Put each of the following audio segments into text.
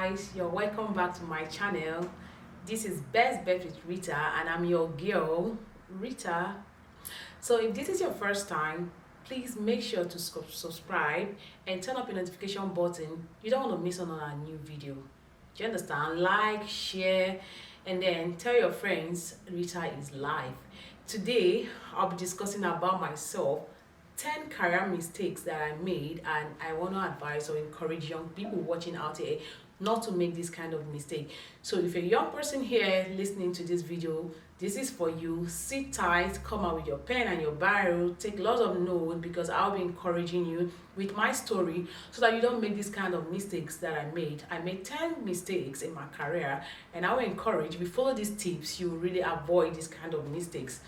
guys, you're welcome back to my channel. This is Best Bet with Rita and I'm your girl Rita. So if this is your first time, please make sure to subscribe and turn up your notification button. You don't want to miss on our new video. Do you understand? Like, share, and then tell your friends Rita is live. Today I'll be discussing about myself 10 career mistakes that I made, and I want to advise or encourage young people watching out here not to make this kind of mistake. So if you're a young person here listening to this video, this is for you. Sit tight, come out with your pen and your biro, take lots of notes, because I'll be encouraging you with my story so that you don't make this kind of mistakes that I made. I made 10 mistakes in my career, and I will encourage, if you follow these tips, you will really avoid this kind of mistakes.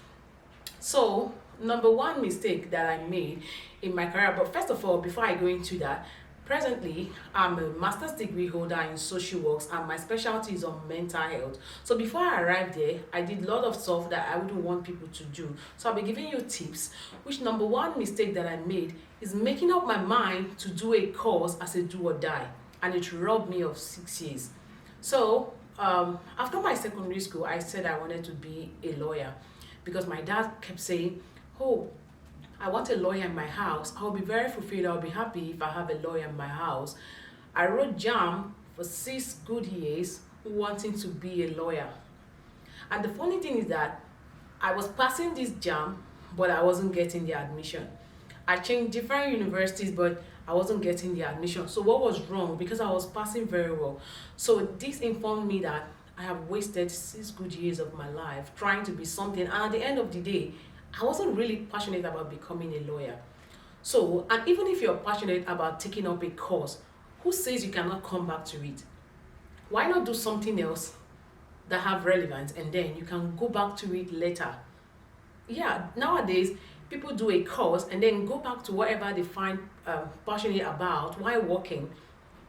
So number one mistake that I made in my career, but first of all, before I go into that, presently I'm a master's degree holder in social works and my specialty is on mental health. So before I arrived there, I did a lot of stuff that I wouldn't want people to do. So I'll be giving you tips. Which number one mistake that I made is making up my mind to do a course as a do or die, and it robbed me of 6 years. So after my secondary school, I said I wanted to be a lawyer because my dad kept saying, oh, I want a lawyer in my house. I'll be very fulfilled. I'll be happy if I have a lawyer in my house. I wrote JAM for 6 good years wanting to be a lawyer. And the funny thing is that I was passing this JAM, but I wasn't getting the admission. I changed different universities, but I wasn't getting the admission. So what was wrong? Because I was passing very well. So this informed me that I have wasted 6 good years of my life trying to be something, and at the end of the day, I wasn't really passionate about becoming a lawyer. So, and even if you're passionate about taking up a course, who says you cannot come back to it? Why not do something else that have relevance and then you can go back to it later? Yeah, nowadays people do a course and then go back to whatever they find passionate about while working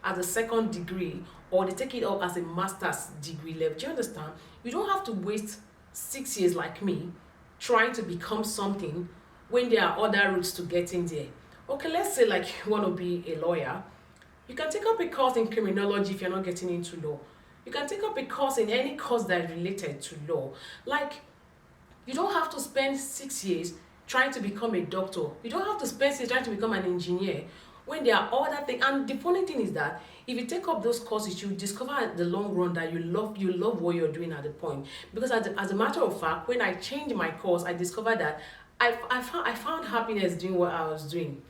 as a second degree, or they take it up as a master's degree level. Do you understand? You don't have to waste 6 years like me trying to become something when there are other routes to getting there. Okay, let's say like you want to be a lawyer. You can take up a course in criminology if you're not getting into law. You can take up a course in any course that is related to law. Like, you don't have to spend 6 years trying to become a doctor. You don't have to spend 6 years trying to become an engineer when there are other things. And the funny thing is that if you take up those courses, you discover at the long run that you love what you're doing at the point. Because as a matter of fact, when I changed my course, I discovered that I found happiness doing what I was doing.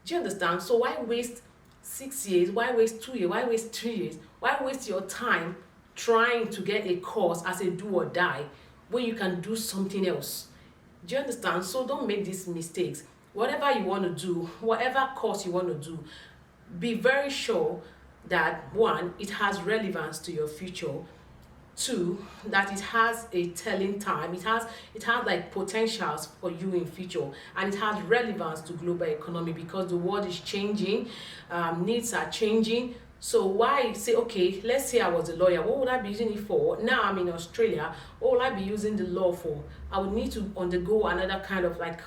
Do you understand? So why waste 6 years? Why waste 2 years? Why waste 3 years? Why waste your time trying to get a course as a do or die when you can do something else? Do you understand? So don't make these mistakes. Whatever you want to do, whatever course you want to do, be very sure that one, it has relevance to your future. Two, that it has a telling time. It has like potentials for you in future, and it has relevance to global economy because the world is changing, needs are changing. So why say, okay, let's say I was a lawyer, what would I be using it for? Now I'm in Australia, what will I be using the law for? I would need to undergo another kind of like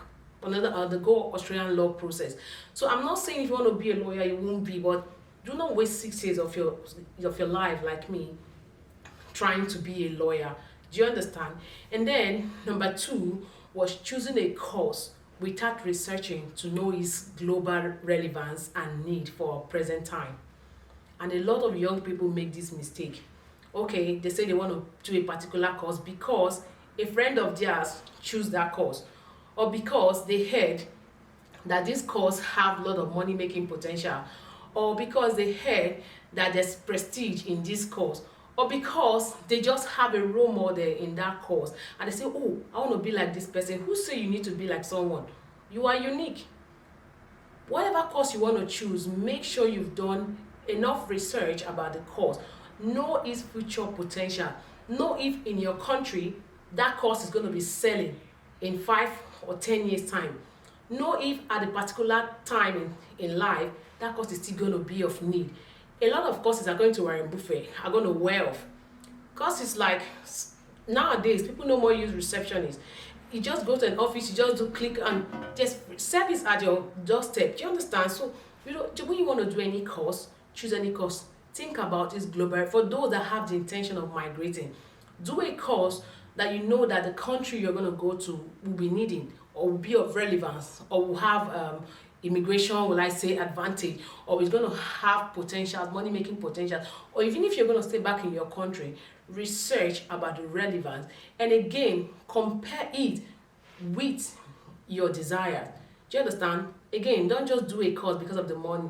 undergo Australian law process. So I'm not saying if you want to be a lawyer you won't be, but do not waste 6 years of your life like me trying to be a lawyer. Do you understand? And then number two was choosing a course without researching to know its global relevance and need for our present time. And a lot of young people make this mistake. Okay, they say they want to do a particular course because a friend of theirs chose that course, or because they heard that this course have a lot of money making potential, or because they heard that there's prestige in this course, or because they just have a role model in that course and they say, oh, I want to be like this person. Who say you need to be like someone? You are unique. Whatever course you want to choose, make sure you've done enough research about the course. Know its future potential. Know if in your country that course is going to be selling in 5 or 10 years time. Know if at a particular time in life that course is still going to be of need. A lot of courses are going to Warren Buffett, are going to wear off. Courses like nowadays, people no more use receptionists. You just go to an office, you just do click and just service at your doorstep. Do you understand? So when you want to do any course, choose any course think about is global. For those that have the intention of migrating, do a course that you know that the country you're going to go to will be needing, or will be of relevance, or will have immigration, will I say, advantage, or is going to have potential, money making potential. Or even if you're going to stay back in your country, research about the relevance, and again compare it with your desire. Do you understand? Again, don't just do a course because of the money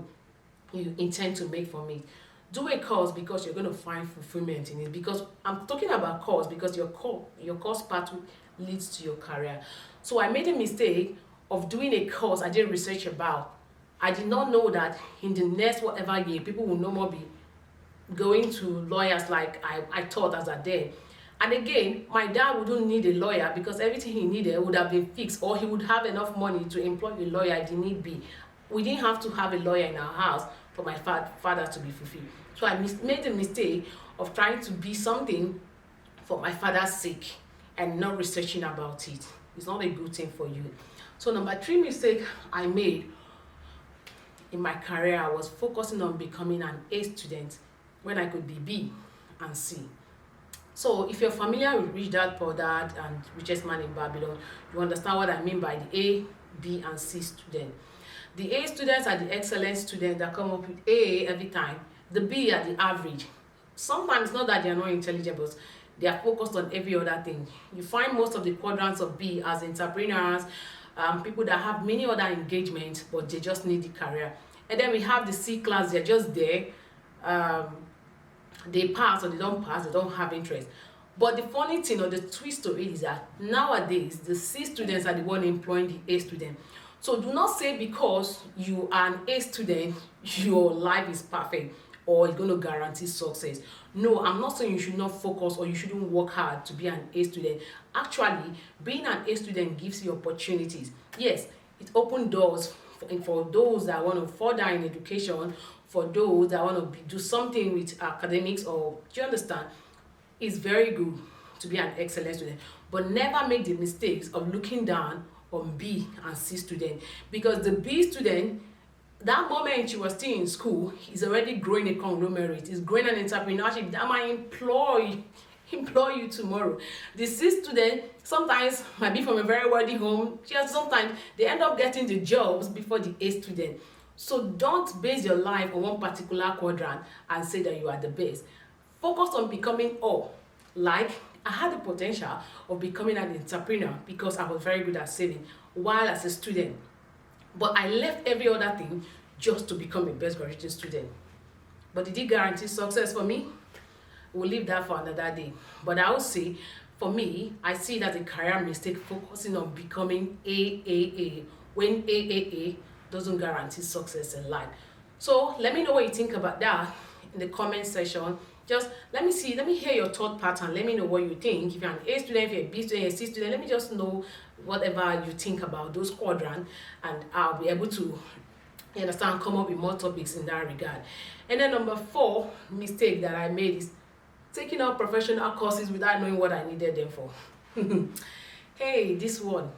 you intend to make from it. Do a course because you're going to find fulfillment in it. Because I'm talking about course because your course path leads to your career. So I made a mistake of doing a course I did research about. I did not know that in the next whatever year, people will no more be going to lawyers like I thought as I did. And again, my dad wouldn't need a lawyer because everything he needed would have been fixed, or he would have enough money to employ a lawyer if the need be. We didn't have to have a lawyer in our house for my father to be fulfilled. So I made the mistake of trying to be something for my father's sake and not researching about it. It's not a good thing for you. So number 3 mistake I made in my career, I was focusing on becoming an A student when I could be B and C. So if you're familiar with Rich Dad Poor Dad and Richest Man in Babylon, you understand what I mean by the A, B, and C student. The A students are the excellent students that come up with A every time. The B are the average. Sometimes not that they are not intelligent, but they are focused on every other thing. You find most of the quadrants of B as entrepreneurs, people that have many other engagements, but they just need the career. And then we have the C class, they're just there. They pass or they don't pass, they don't have interest. But the funny thing or the twist to it is that nowadays the C students are the one employing the A student. So do not say because you are an A student, your life is perfect or it's going to guarantee success. No, I'm not saying you should not focus or you shouldn't work hard to be an A student. Actually, being an A student gives you opportunities. Yes, it opens doors for those that want to further in education, for those that want to do something with academics, or do you understand? It's very good to be an excellent student, but never make the mistakes of looking down on B and C student, because the B student, that moment you were still in school, is already growing a conglomerate, is growing an entrepreneurship that might employ you tomorrow. The C student sometimes might be from a very wealthy home, just sometimes they end up getting the jobs before the A student. So don't base your life on one particular quadrant and say that you are the best. Focus on becoming all. Like, I had the potential of becoming an entrepreneur because I was very good at saving while as a student. But I left every other thing just to become a best graduating student. But did it guarantee success for me? We'll leave that for another day. But I would say, for me, I see that a career mistake focusing on becoming AAA when AAA doesn't guarantee success in life. So let me know what you think about that in the comment section. Just let me hear your thought pattern. Let me know what you think. If you're an A student, if you're a B student, a C student, let me just know whatever you think about those quadrants, and I'll be able to, you understand, come up with more topics in that regard. And then number 4 mistake that I made is taking out professional courses without knowing what I needed them for. Hey, this one,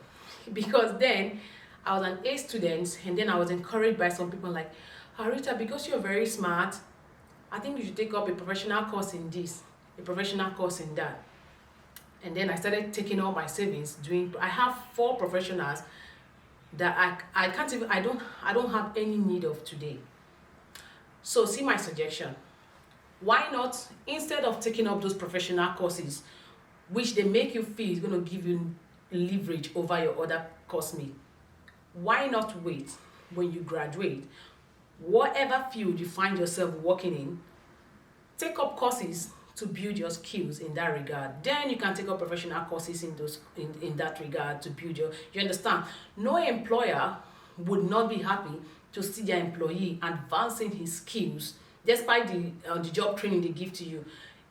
because then I was an A student, and then I was encouraged by some people like, Rita, because you're very smart, I think you should take up a professional course in this, a professional course in that. And then I started taking all my savings, I have 4 professionals that I can't even, I don't have any need of today. So see my suggestion. Why not, instead of taking up those professional courses, which they make you feel is going to give you leverage over your other coursemate, why not wait when you graduate, whatever field you find yourself working in, take up courses to build your skills in that regard. Then you can take up professional courses in that regard to build you understand. No employer would not be happy to see their employee advancing his skills despite the job training they give to you.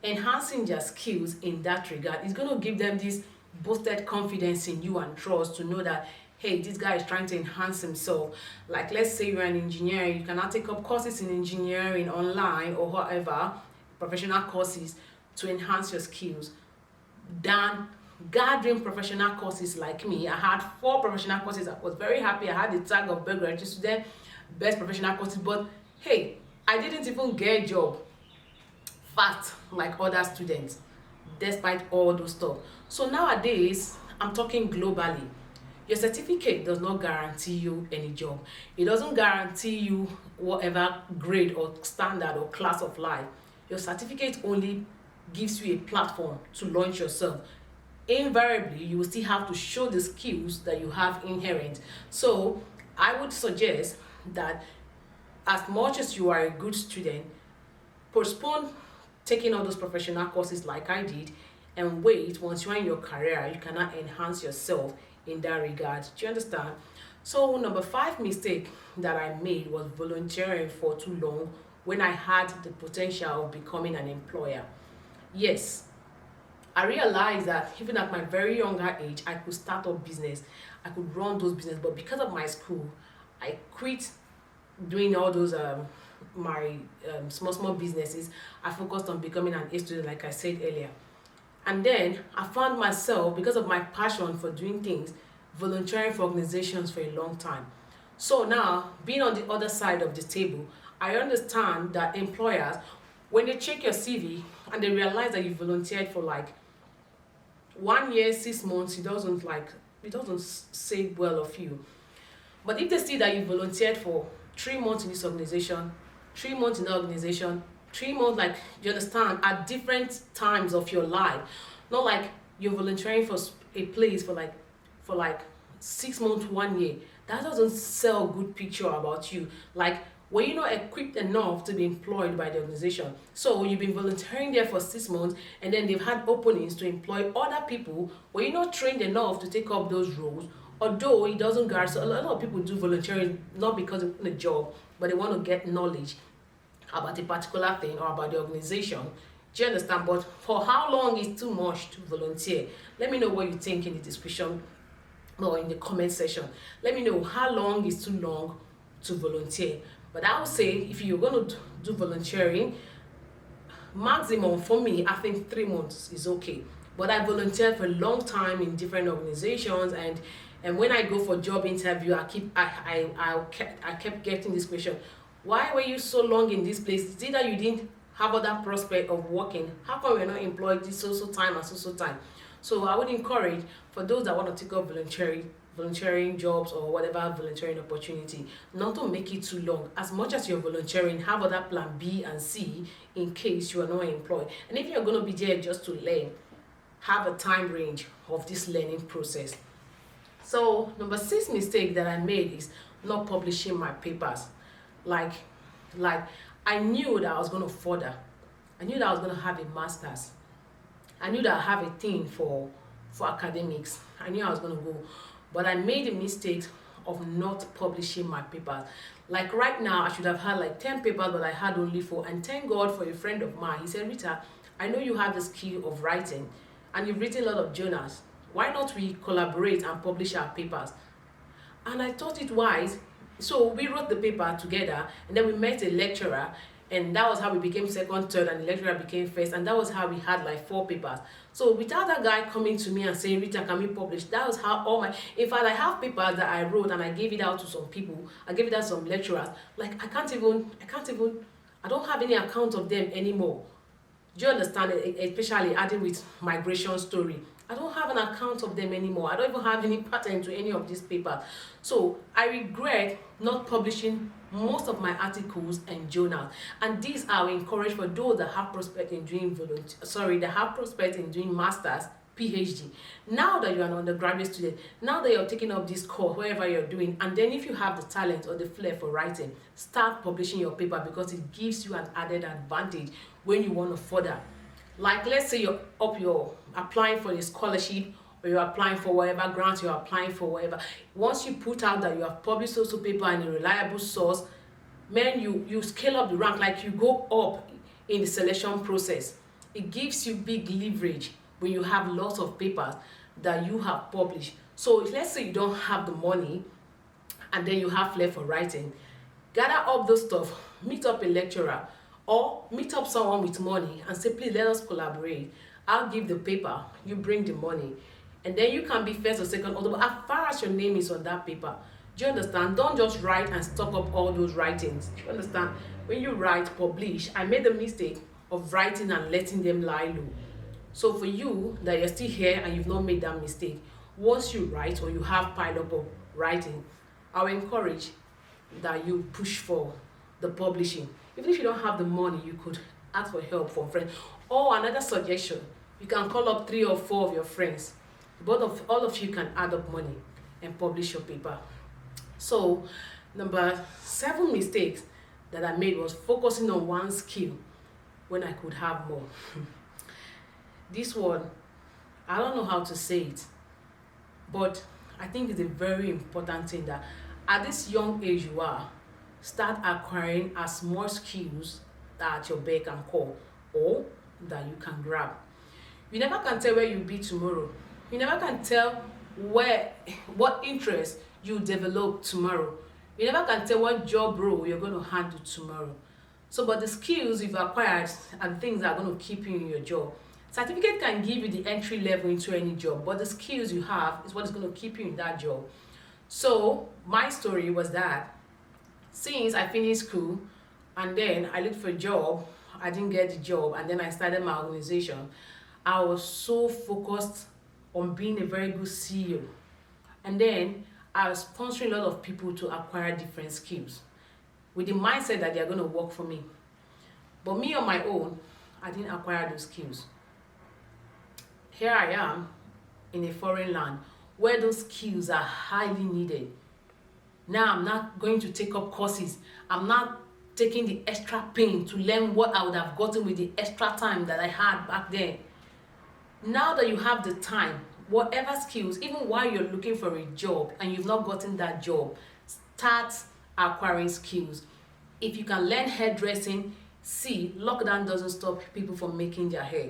Enhancing their skills in that regard is going to give them this boosted confidence in you and trust to know that, hey, this guy is trying to enhance himself. Like, let's say you're an engineer, you cannot take up courses in engineering online or whatever, professional courses to enhance your skills, than gathering professional courses like me. I had 4 professional courses. I was very happy. I had the tag of best graduate student, best professional courses, but hey, I didn't even get a job. fast like other students despite all those stuff. So nowadays, I'm talking globally. Your certificate does not guarantee you any job. It doesn't guarantee you whatever grade or standard or class of life. Your certificate only gives you a platform to launch yourself. Invariably, you will still have to show the skills that you have inherent. So I would suggest that as much as you are a good student, postpone taking all those professional courses like I did, and wait, once you're in your career, you cannot enhance yourself in that regard. Do you understand? So number 5 mistake that I made was volunteering for too long when I had the potential of becoming an employer. Yes, I realized that even at my very younger age, I could start up business. I could run those business, but because of my school, I quit doing all those my small businesses. I focused on becoming an A student, like I said earlier. And then I found myself, because of my passion for doing things, volunteering for organizations for a long time. So now, being on the other side of the table, I understand that employers, when they check your CV and they realize that you volunteered for like 1 year, 6 months, it doesn't say well of you. But if they see that you volunteered for 3 months in this organization, 3 months in that organization, 3 months, like, you understand, at different times of your life, not like you're volunteering for a place for like 6 months, 1 year. That doesn't sell a good picture about you. Like, were you not equipped enough to be employed by the organization? So you've been volunteering there for 6 months, and then they've had openings to employ other people. Were you not trained enough to take up those roles? Although it doesn't guarantee, so a lot of people do volunteering not because they want a job, but they want to get knowledge about a particular thing or about the organization. Do you understand? But for how long is too much to volunteer? Let me know what you think in the description or in the comment section. Let me know how long is too long to volunteer. But I would say, if you're going to do volunteering, maximum for me, I think 3 months is okay. But I volunteered for a long time in different organizations, and when I go for job interview, I kept getting this question: why were you so long in this place? Is it that you didn't have other prospect of working? How come you're not employed this so time and so time? So I would encourage, for those that want to take up volunteering jobs or whatever volunteering opportunity, not to make it too long. As much as you're volunteering, have other plan B and C in case you are not employed. And if you're going to be there just to learn, have a time range of this learning process. So number 6 mistake that I made is not publishing my papers. Like I knew that I was going to further. I knew that I was going to have a master's. I knew that I have a thing for academics. I knew I was going to go. But I made a mistake of not publishing my papers. Like right now, I should have had like 10 papers, but I had only 4. And thank God for a friend of mine. He said, Rita, I know you have the skill of writing, and you've written a lot of journals. Why not we collaborate and publish our papers? And I thought it wise. So we wrote the paper together, and then we met a lecturer, and that was how we became second, third, and the lecturer became first, and that was how we had like 4 papers. So without that guy coming to me and saying, Rita, can we publish? That was how in fact, I have papers that I wrote and I gave it out to some people. I gave it out to some lecturers. Like, I don't have any account of them anymore. Do you understand? Especially adding with migration story. I don't have an account of them anymore. I don't even have any pattern to any of these papers. So I regret not publishing most of my articles and journals. And these I will encourage for those that have prospect in doing masters, PhD. Now that you're an undergraduate student, now that you're taking up this course, wherever you're doing, and then if you have the talent or the flair for writing, start publishing your paper, because it gives you an added advantage when you want to further. Like, let's say you're applying for a scholarship, or you're applying for whatever grant you're applying for, whatever. Once you put out that you have published also paper in a reliable source, man, you scale up the rank, like you go up in the selection process. It gives you big leverage when you have lots of papers that you have published. So if, let's say you don't have the money and then you have flair for writing, gather up those stuff, meet up a lecturer, or meet up someone with money and say, please let us collaborate. I'll give the paper, you bring the money. And then you can be first or second, although as far as your name is on that paper. Do you understand? Don't just write and stock up all those writings. Do you understand? When you write, publish. I made a mistake of writing and letting them lie low. So for you that you're still here and you've not made that mistake, once you write or you have pile up of writing, I will encourage that you push for the publishing. Even if you don't have the money, you could ask for help from friends. Or another suggestion, you can call up 3 or 4 of your friends. All of you can add up money and publish your paper. So number 7 mistakes that I made was focusing on one skill when I could have more. This one, I don't know how to say it, but I think it's a very important thing that at this young age you are, start acquiring as much skills that are at your beck and call or that you can grab. You never can tell where you'll be tomorrow. You never can tell what interest you develop tomorrow. You never can tell what job role you're going to handle tomorrow. So, but the skills you've acquired are the things that are going to keep you in your job. Certificate can give you the entry level into any job, but the skills you have is what is going to keep you in that job. So, my story was that since I finished school and then I looked for a job, I didn't get the job, and then I started my organization, I was so focused on being a very good CEO. And then I was sponsoring a lot of people to acquire different skills with the mindset that they're going to work for me. But me on my own, I didn't acquire those skills. Here I am in a foreign land where those skills are highly needed. Now I'm not going to take up courses. I'm not taking the extra pain to learn what I would have gotten with the extra time that I had back then. Now that you have the time, whatever skills, even while you're looking for a job and you've not gotten that job, start acquiring skills. If you can learn hairdressing, see, lockdown doesn't stop people from making their hair.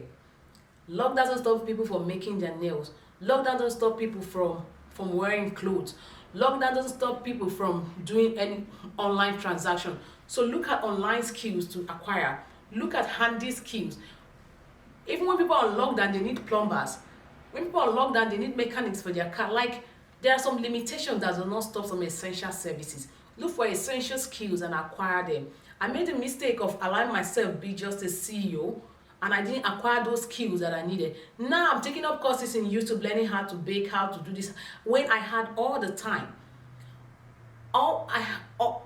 Lockdown doesn't stop people from making their nails. Lockdown doesn't stop people from wearing clothes. Lockdown doesn't stop people from doing any online transaction. So look at online skills to acquire. Look at handy skills. Even when people are on lockdown, they need plumbers. When people are on lockdown, they need mechanics for their car. Like, there are some limitations that do not stop some essential services. Look for essential skills and acquire them. I made the mistake of allowing myself be just a CEO, and I didn't acquire those skills that I needed. Now I'm taking up courses in YouTube, learning how to bake, how to do this, when I had all the time.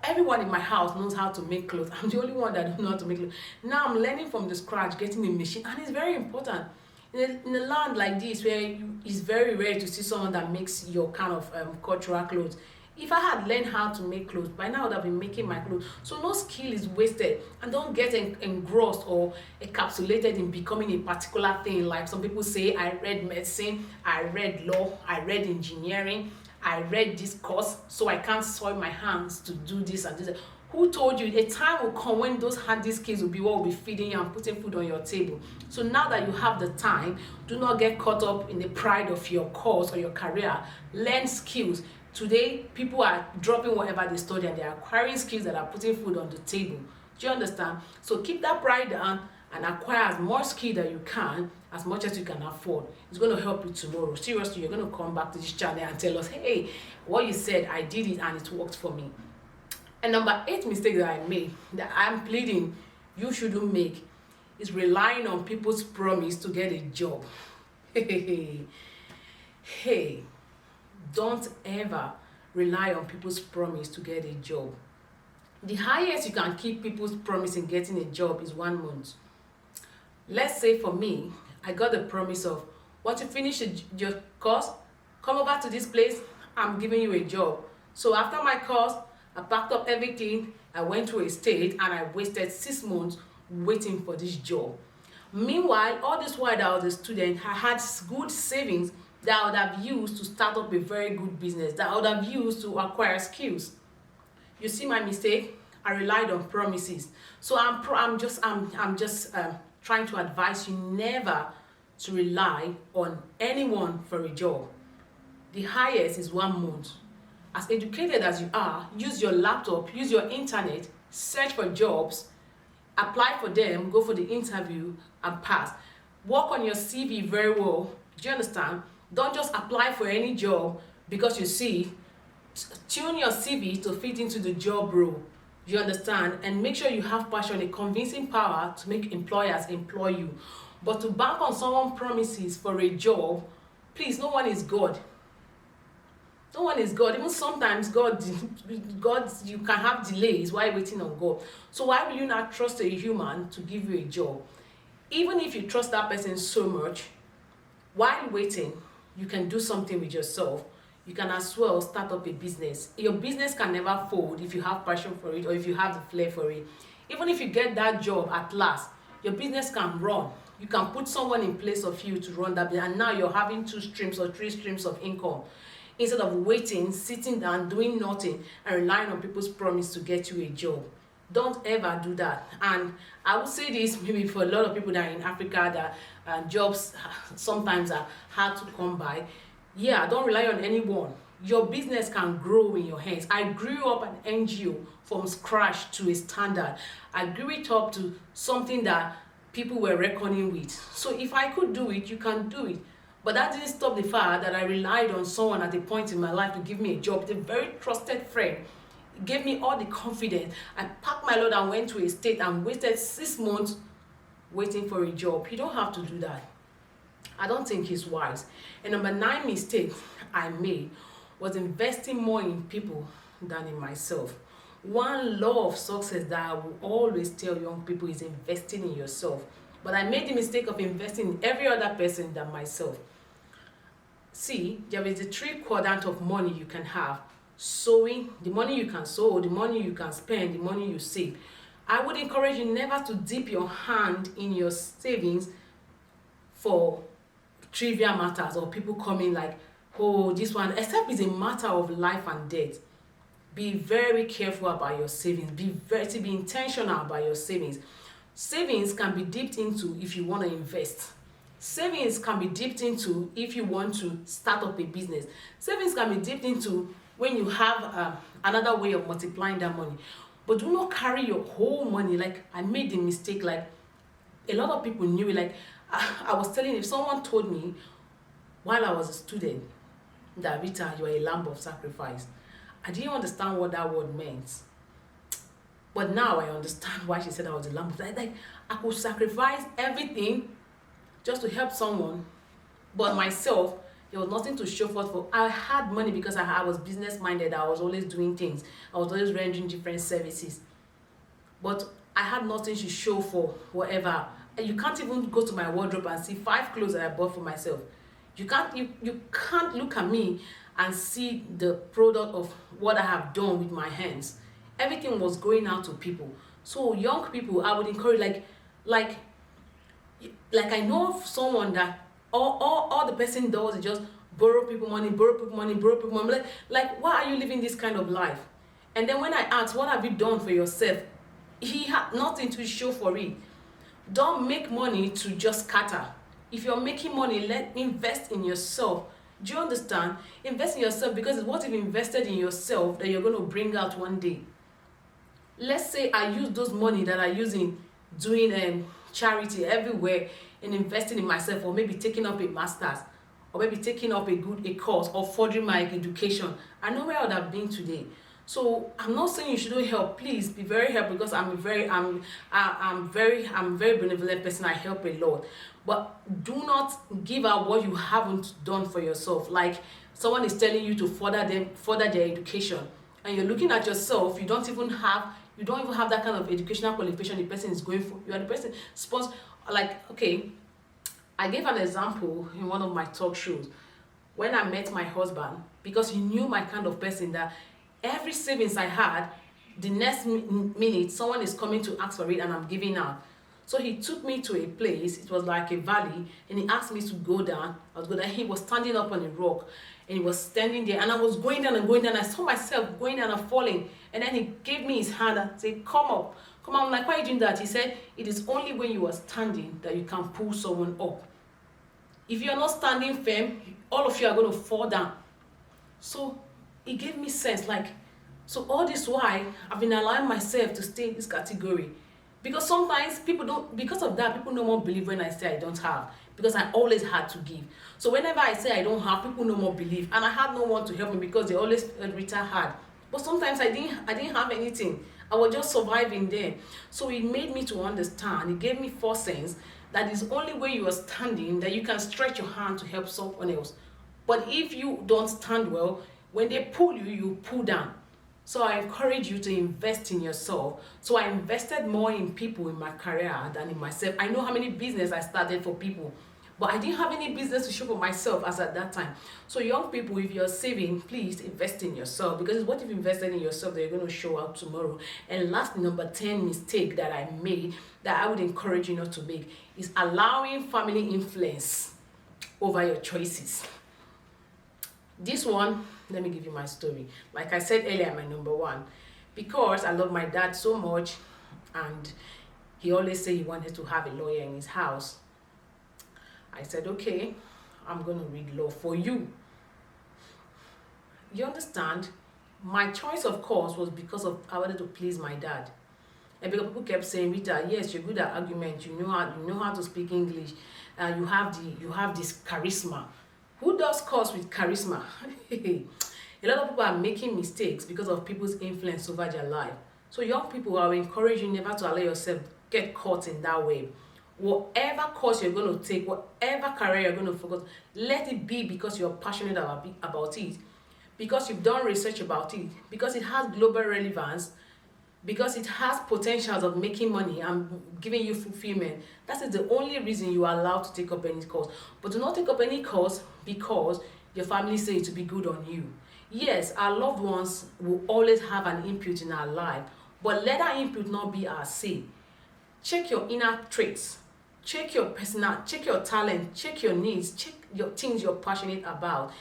Everyone in my house knows how to make clothes. I'm the only one that don't know how to make clothes. Now I'm learning from the scratch, getting a machine, and it's very important. In a land like this, where it's very rare to see someone that makes your kind of cultural clothes. If I had learned how to make clothes, by now I would have been making my clothes. So no skill is wasted. And don't get engrossed or encapsulated in becoming a particular thing. Like some people say, I read medicine, I read law, I read engineering, I read this course, so I can't soil my hands to do this and this. Who told you? A time will come when those handy skills will be what will be feeding you and putting food on your table. So now that you have the time, do not get caught up in the pride of your course or your career. Learn skills. Today, people are dropping whatever they study and they're acquiring skills that are putting food on the table. Do you understand? So keep that pride down and acquire as much skill that you can, as much as you can afford. It's going to help you tomorrow. Seriously, you're going to come back to this channel and tell us, hey, what you said, I did it and it worked for me. And number 8 mistake that I made, that I'm pleading you shouldn't make, is relying on people's promise to get a job. Hey, don't ever rely on people's promise to get a job. The highest you can keep people's promise in getting a job is 1 month. Let's say for me, I got the promise of, once you finish your course, come over to this place, I'm giving you a job. So after my course, I packed up everything, I went to a state, and I wasted 6 months waiting for this job. Meanwhile, all this while I was a student, I had good savings that I would have used to start up a very good business, that I would have used to acquire skills. You see my mistake? I relied on promises. So I'm just trying to advise you never to rely on anyone for a job. The highest is 1 month. As educated as you are, use your laptop, use your internet, search for jobs, apply for them, go for the interview, and pass. Work on your CV very well. Do you understand? Don't just apply for any job because you see. Tune your CV to fit into the job role. You understand? And make sure you have passion, a convincing power to make employers employ you. But to bank on someone promises for a job, please, no one is God. No one is God. Even sometimes God, you can have delays while waiting on God. So why will you not trust a human to give you a job? Even if you trust that person so much, while waiting, you can do something with yourself. You can as well start up a business. Your business can never fold if you have passion for it or if you have the flair for it. Even if you get that job at last, your business can run. You can put someone in place of you to run that business, and now you're having 2 streams or 3 streams of income instead of waiting, sitting down, doing nothing, and relying on people's promise to get you a job. Don't ever do that. And I would say this maybe for a lot of people that are in Africa that jobs sometimes are hard to come by. Yeah, don't rely on anyone. Your business can grow in your hands. I grew up an NGO from scratch to a standard. I grew it up to something that people were reckoning with. So if I could do it, you can do it. But that didn't stop the fact that I relied on someone at a point in my life to give me a job. A very trusted friend gave me all the confidence. I packed my load and went to a state and waited 6 months waiting for a job. You don't have to do that. I don't think it's wise. And number 9 mistake I made was investing more in people than in myself. One law of success that I will always tell young people is investing in yourself. But I made the mistake of investing in every other person than myself. See, there is a 3 quadrant of money you can have. Sowing, the money you can sow, the money you can spend, the money you save. I would encourage you never to dip your hand in your savings for trivial matters or people coming like, oh, this one, except it's a matter of life and death. Be very careful about your savings. Be intentional about your savings. Savings can be dipped into if you want to invest. Savings can be dipped into if you want to start up a business. Savings can be dipped into when you have another way of multiplying that money. But do not carry your whole money. Like, I made the mistake, like a lot of people knew it. Like I was telling, if someone told me while I was a student that, Rita, you are a lamb of sacrifice, I didn't understand what that word meant. But now I understand why she said I was a lamb of sacrifice. Like, I could sacrifice everything just to help someone, but myself, there was nothing to show forth for. I had money because I was business minded. I was always doing things. I was always rendering different services. But I had nothing to show for whatever. And you can't even go to my wardrobe and see 5 clothes that I bought for myself. You can't look at me and see the product of what I have done with my hands. Everything was going out to people. So young people, I would encourage, like I know of someone that all the person does is just borrow people money. Like, why are you living this kind of life? And then when I ask, what have you done for yourself? He had nothing to show for it. Don't make money to just scatter. If you're making money, invest in yourself. Do you understand? Invest in yourself, because it's what you've invested in yourself that you're going to bring out one day. Let's say I use those money that I use in doing charity everywhere and investing in myself, or maybe taking up a master's, or maybe taking up a course, or furthering my education. I know where I would have been today. So I'm not saying you shouldn't help. Please be very helpful, because I'm a very benevolent person. I help a lot. But do not give out what you haven't done for yourself. Like, someone is telling you to further their education, and you're looking at yourself, you don't even have that kind of educational qualification the person is going for. You are the person sponsor. Like, okay, I gave an example in one of my talk shows when I met my husband, because he knew my kind of person, that every savings I had, the next minute someone is coming to ask for it and I'm giving out. So he took me to a place, it was like a valley, and he asked me to go down. I was going down. He was standing up on a rock, and he was standing there, and I was going down and going down. I saw myself going down and falling, and then he gave me his hand and said, come up. I'm like, why are you doing that? He said, it is only when you are standing that you can pull someone up. If you are not standing firm, all of you are going to fall down. So it gave me sense, like, so all this while I've been allowing myself to stay in this category, because sometimes people no more believe when I say I don't have, because I always had to give. So whenever I say I don't have, people no more believe, and I had no one to help me, because they always felt Rita had. But sometimes I didn't have anything. I was just surviving then. So it made me to understand, it gave me foresight that is only when you are standing that you can stretch your hand to help someone else. But if you don't stand well, when they pull you, you pull down. So I encourage you to invest in yourself. So I invested more in people in my career than in myself. I know how many business I started for people, but I didn't have any business to show for myself as at that time. So young people, if you're saving, please invest in yourself, because what if you invested in yourself that you're going to show out tomorrow. And last, number 10 mistake that I made that I would encourage you not to make is allowing family influence over your choices. This one, let me give you my story. Like I said earlier, my number one, because I love my dad so much, and he always said he wanted to have a lawyer in his house. I said, okay, I'm going to read law for you. You understand? My choice of course was because of I wanted to please my dad. And because people kept saying, Rita, yes, you're good at argument, you know how to speak English, you have this charisma. Who does course with charisma? A lot of people are making mistakes because of people's influence over their life. So young people, I will encourage you never to allow yourself get caught in that way. Whatever course you're going to take, whatever career you're going to focus, let it be because you're passionate about it, because you've done research about it, because it has global relevance, because it has potentials of making money and giving you fulfillment. That is the only reason you are allowed to take up any course. But do not take up any course because your family say it to be good on you. Yes, our loved ones will always have an input in our life, but let that input not be our say. Check your inner traits, check your personal, check your talent, check your needs, check your things you're passionate about,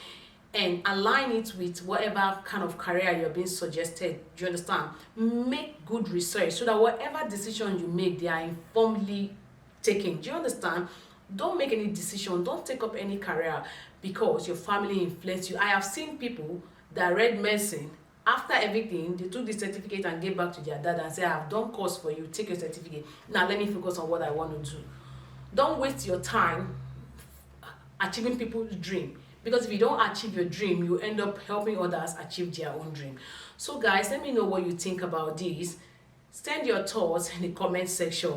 and align it with whatever kind of career you're being suggested. Do you understand? Make good research so that whatever decision you make, they are informedly taken. Do you understand? Don't make any decision, don't take up any career because your family influenced you. I have seen people that read medicine, after everything, they took the certificate and gave back to their dad and said, I have done course for you, take your certificate. Now let me focus on what I want to do. Don't waste your time achieving people's dream, because if you don't achieve your dream, you end up helping others achieve their own dream. So guys, let me know what you think about this. Send your thoughts in the comment section.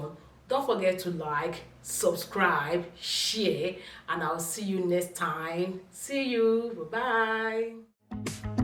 Don't forget to like, subscribe, share, and I'll see you next time. See you. Bye-bye.